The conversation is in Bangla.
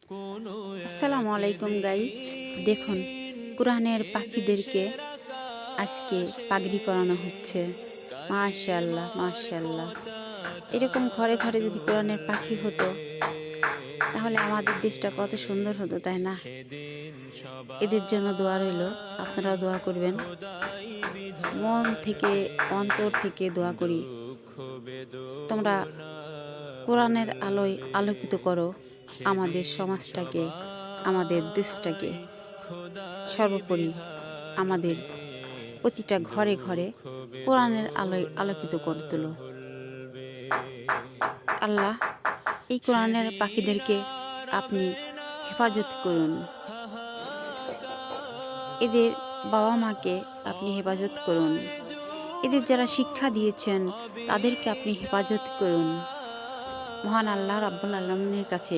আসসালামু আলাইকুম গাইস। দেখুন, কোরআনের পাখিদেরকে আজকে পাগড়ি পরানো হচ্ছে। মাশাআল্লাহ মাশাআল্লাহ। এরকম ঘরে ঘরে যদি কোরআনের পাখি হতো তাহলে আমাদের দেশটা কত সুন্দর হতো, তাই না? এদের জন্য দোয়া রইল, আপনারাও দোয়া করবেন। মন থেকে, অন্তর থেকে দোয়া করি, তোমরা কোরআনের আলোয় আলোকিত করো আমাদের সমাজটাকে, আমাদের দেশটাকে, সর্বোপরি আমাদের প্রতিটা ঘরে ঘরে কোরআনের আলোয় আলোকিত করে তোলো। আল্লাহ, এই কোরআনের পাখিদেরকে আপনি হেফাজত করুন, এদের বাবা মাকে আপনি হেফাজত করুন, এদের যারা শিক্ষা দিয়েছেন তাদেরকে আপনি হেফাজত করুন। মহান আল্লাহ রাব্বুল আলামিনের কাছে